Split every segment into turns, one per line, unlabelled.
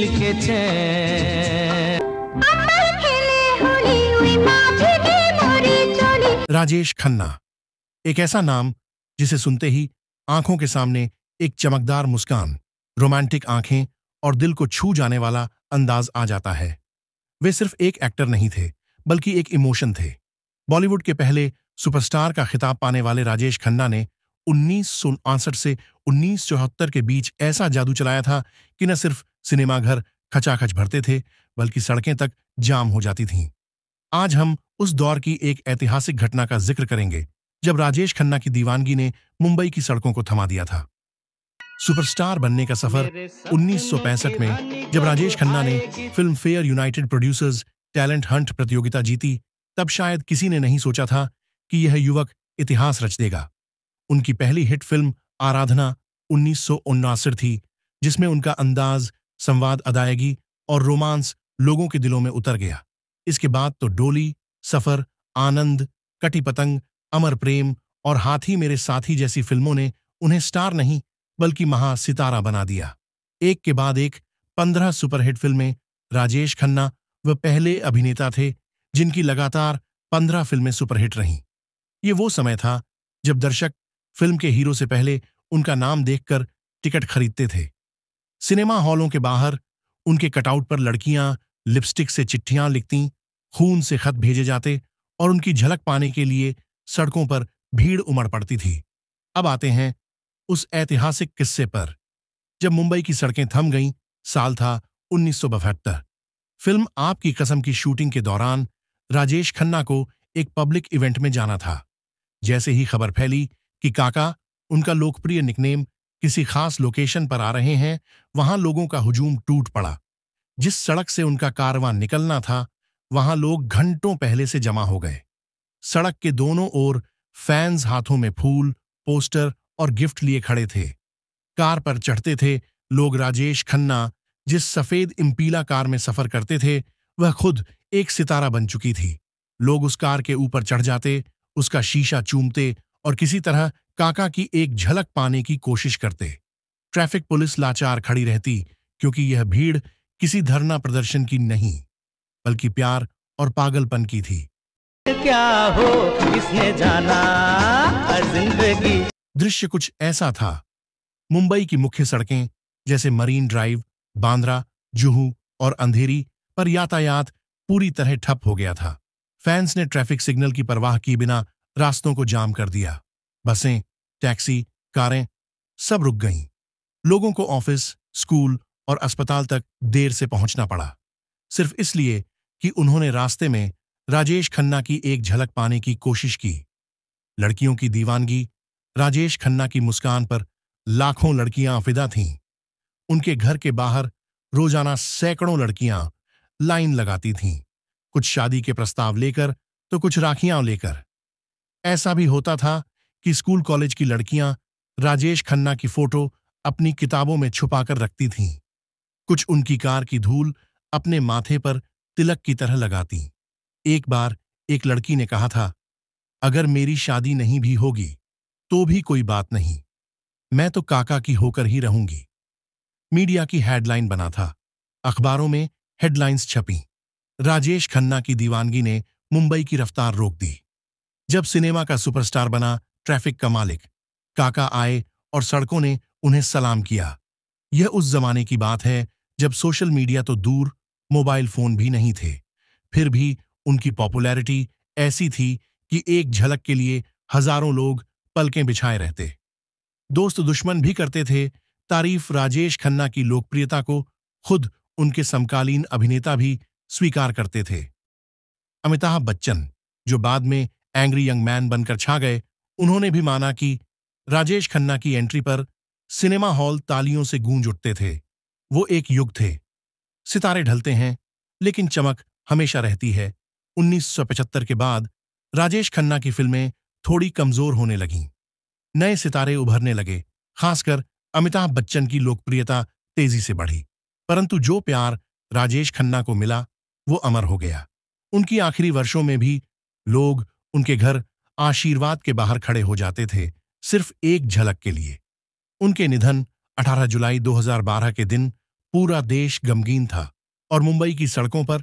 मिल के चैन।
राजेश खन्ना एक ऐसा नाम जिसे सुनते ही आंखों के सामने एक चमकदार मुस्कान, रोमांटिक आंखें और दिल को छू जाने वाला अंदाज आ जाता है। वे सिर्फ एक एक्टर नहीं थे, बल्कि एक इमोशन थे। बॉलीवुड के पहले सुपरस्टार का खिताब पाने वाले राजेश खन्ना ने 1959 से 1974 के बीच ऐसा जादू चलाया था कि न सिर्फ सिनेमाघर खचाखच भरते थे, बल्कि सड़कें तक जाम हो जाती थीं। आज हम उस दौर की एक ऐतिहासिक घटना का जिक्र करेंगे जब राजेश खन्ना की दीवानगी ने मुंबई की सड़कों को थमा दिया था। सुपरस्टार बनने का सफर 1965 में जब राजेश खन्ना ने film fair United producers talent Hunt प्रतियोगिता जीती, तब शायद किसी ने नहीं सोचा था कि यह युवक इतिहास रच देगा। उनकी पहली हिट फिल्म आराधना 1959 थी, जिसमें उनका अंदाज, संवाद, अदायगी और रोमांस लोगों के दिलों में उतर गया। इसके बाद तो डोली, सफर, आनंद, कटी पतंग, अमर प्रेम और हाथी मेरे साथी जैसी फिल्मों ने उन्हें स्टार नहीं बल्कि महा सितारा बना दिया। एक के बाद एक 15 सुपरहिट फिल्में। राजेश खन्ना वह पहले अभिनेता थे जिनकी लगातार 15 फिल्में सुपरहिट रहीं। ये वो समय था जब दर्शक फिल्म के हीरो से पहले उनका नाम देखकर टिकट खरीदते थे। सिनेमा हॉलों के बाहर उनके कटआउट पर लड़कियां लिपस्टिक से चिट्ठियां लिखतीं, खून से खत भेजे जाते और उनकी झलक पाने के लिए सड़कों पर भीड़ उमड़ पड़ती थी। अब आते हैं उस ऐतिहासिक किस्से पर जब मुंबई की सड़कें थम गईं। साल था 1972। फिल्म आपकी कसम की शूटिंग के दौरान राजेश खन्ना को एक पब्लिक इवेंट में जाना था। जैसे ही खबर फैली कि काका, उनका लोकप्रिय निकनेम, किसी खास लोकेशन पर आ रहे हैं, वहां लोगों का हुजूम टूट पड़ा। जिस सड़क से उनका कारवां निकलना था, वहां लोग घंटों पहले से जमा हो गए। सड़क के दोनों ओर फैंस हाथों में फूल, पोस्टर और गिफ्ट लिए खड़े थे। कार पर चढ़ते थे लोग। राजेश खन्ना जिस सफेद इम्पीला कार में सफर करते थे, वह खुद एक सितारा बन चुकी थी। लोग उस कार के ऊपर चढ़ जाते, उसका शीशा चूमते और किसी तरह काका की एक झलक पाने की कोशिश करते। ट्रैफिक पुलिस लाचार खड़ी रहती, क्योंकि यह भीड़ किसी धरना प्रदर्शन की नहीं, बल्कि प्यार और पागलपन की थी।
क्या हो किसने जाना जिंदगी।
दृश्य कुछ ऐसा था। मुंबई की मुख्य सड़कें जैसे मरीन ड्राइव, बांद्रा, जुहू और अंधेरी पर यातायात पूरी तरह ठप हो गया था। फैंस ने ट्रैफिक सिग्नल की परवाह किए बिना रास्तों को जाम कर दिया। बसें, टैक्सी, कारें सब रुक गईं। लोगों को ऑफिस, स्कूल और अस्पताल तक देर से पहुंचना पड़ा, सिर्फ इसलिए कि उन्होंने रास्ते में राजेश खन्ना की एक झलक पाने की कोशिश की। लड़कियों की दीवानगी, राजेश खन्ना की मुस्कान पर लाखों लड़कियां फिदा थीं। उनके घर के बाहर रोजाना सैकड़ों लड़कियां लाइन लगाती थीं, कुछ शादी के प्रस्ताव लेकर तो कुछ राखियां लेकर। ऐसा भी होता था कि स्कूल कॉलेज की लड़कियां राजेश खन्ना की फोटो अपनी किताबों में छुपाकर रखती थीं। कुछ उनकी कार की धूल अपने माथे पर तिलक की तरह लगाती। एक बार एक लड़की ने कहा था, अगर मेरी शादी नहीं भी होगी तो भी कोई बात नहीं, मैं तो काका की होकर ही रहूंगी। मीडिया की हेडलाइन बना था। अखबारों में हेडलाइंस छपीं। राजेश खन्ना की दीवानगी ने मुंबई की रफ्तार रोक दी। जब सिनेमा का सुपरस्टार बना ट्रैफिक का मालिक, काका आए और सड़कों ने उन्हें सलाम किया। यह उस जमाने की बात है जब सोशल मीडिया तो दूर, मोबाइल फोन भी नहीं थे। फिर भी उनकी पॉपुलैरिटी ऐसी थी कि एक झलक के लिए हजारों लोग पलकें बिछाए रहते। दोस्त दुश्मन भी करते थे तारीफ। राजेश खन्ना की लोकप्रियता को खुद उनके समकालीन अभिनेता भी स्वीकार करते थे। अमिताभ बच्चन, जो बाद में एंग्री यंग मैन बनकर छा गए, उन्होंने भी माना कि राजेश खन्ना की एंट्री पर सिनेमा हॉल तालियों से गूंज उठते थे। वो एक युग थे। सितारे ढलते हैं, लेकिन चमक हमेशा रहती है। 1975 के बाद राजेश खन्ना की फिल्में थोड़ी कमजोर होने लगीं। नए सितारे उभरने लगे, खासकर अमिताभ बच्चन की लोकप्रियता तेजी से बढ़ी। परंतु जो प्यार राजेश खन्ना को मिला, वो अमर हो गया। उनकी आखिरी वर्षों में भी लोग उनके घर आशीर्वाद के बाहर खड़े हो जाते थे, सिर्फ एक झलक के लिए। उनके निधन 18 जुलाई 2012 के दिन पूरा देश गमगीन था और मुंबई की सड़कों पर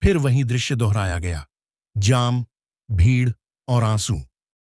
फिर वही दृश्य दोहराया गया। जाम, भीड़ और आंसू।